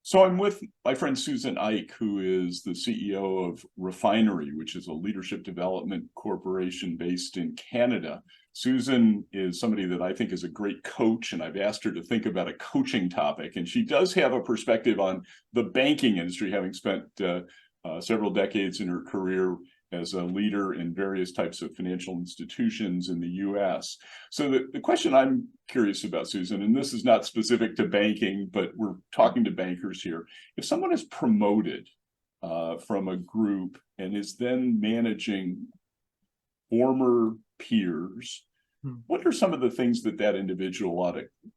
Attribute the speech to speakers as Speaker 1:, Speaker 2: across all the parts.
Speaker 1: So I'm with my friend Susan Eick, who is the CEO of Refinery, which is a leadership development corporation based in Canada. Susan is somebody that I think is a great coach, and I've asked her to think about a coaching topic. And she does have a perspective on the banking industry, having spent several decades in her career as a leader in various types of financial institutions in the US. So the question I'm curious about, Susan, and this is not specific to banking, but we're talking to bankers here. If someone is promoted from a group and is then managing former peers, what are some of the things that that individual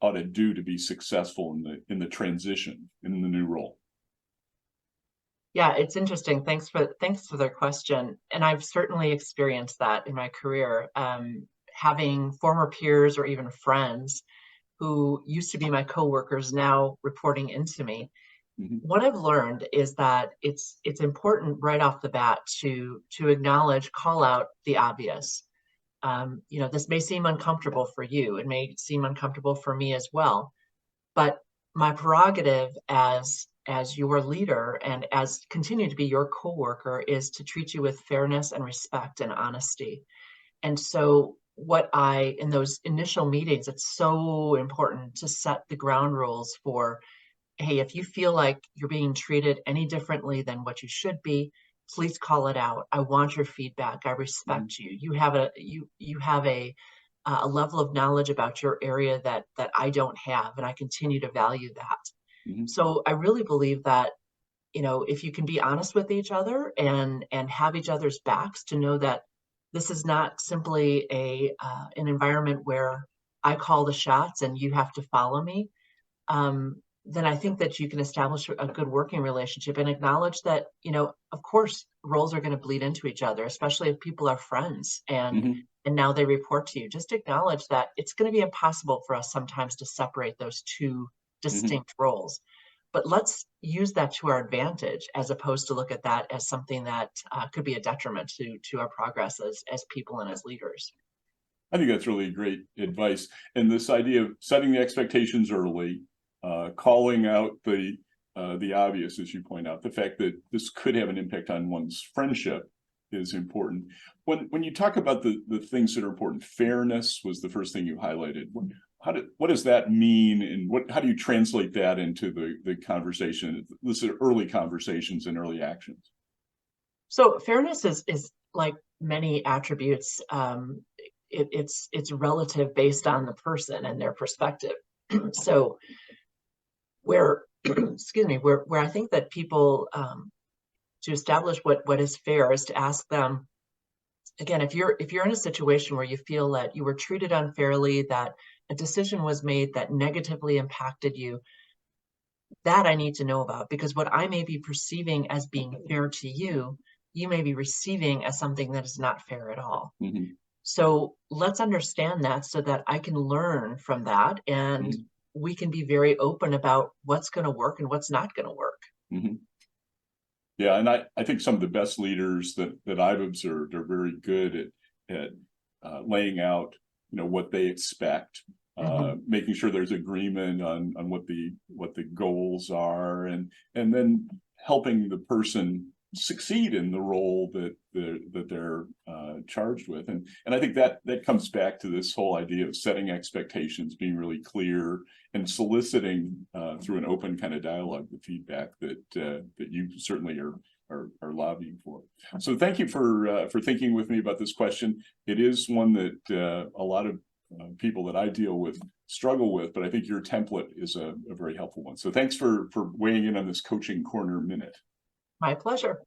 Speaker 1: ought to do to be successful in the transition in the new role?
Speaker 2: Yeah, it's interesting. Thanks for their question. And I've certainly experienced that in my career, having former peers or even friends who used to be my coworkers now reporting into me. What I've learned is that it's important right off the bat to acknowledge, call out the obvious. This may seem uncomfortable for you. It may seem uncomfortable for me as well. But my prerogative as your leader and as continue to be your coworker is to treat you with fairness and respect and honesty. And so in those initial meetings, it's so important to set the ground rules for, hey, if you feel like you're being treated any differently than what you should be, please call it out. I want your feedback. I respect you. You have a level of knowledge about your area that I don't have, and I continue to value that. So I really believe that, if you can be honest with each other and have each other's backs, to know that this is not simply an environment where I call the shots and you have to follow me, then I think that you can establish a good working relationship and acknowledge that, of course, roles are going to bleed into each other, especially if people are friends and now they report to you. Just acknowledge that it's going to be impossible for us sometimes to separate those two distinct roles. But let's use that to our advantage, as opposed to look at that as something that could be a detriment to our progress as people and as leaders.
Speaker 1: I think that's really great advice. And this idea of setting the expectations early, calling out the obvious, as you point out, the fact that this could have an impact on one's friendship is important. When you talk about the things that are important, fairness was the first thing you highlighted. What does that mean, and how do you translate that into the conversation? This is early conversations and early actions.
Speaker 2: So fairness is like many attributes. It's relative based on the person and their perspective. So where I think that people to establish what is fair is to ask them, again, if you're in a situation where you feel that you were treated unfairly, that a decision was made that negatively impacted you, that I need to know about, because what I may be perceiving as being fair to you, you may be receiving as something that is not fair at all. So let's understand that so that I can learn from that, and we can be very open about what's going to work and what's not going to work.
Speaker 1: Yeah, and I think some of the best leaders that I've observed are very good at laying out, what they expect, making sure there's agreement on what the goals are, and then helping the person succeed in the role that they're charged with. And I think that comes back to this whole idea of setting expectations, being really clear, and soliciting through an open kind of dialogue the feedback that you certainly are lobbying for. So thank you for thinking with me about this question. It is one that a lot of people that I deal with struggle with, but I think your template is a very helpful one. So thanks for weighing in on this Coaching Corner Minute.
Speaker 2: My pleasure.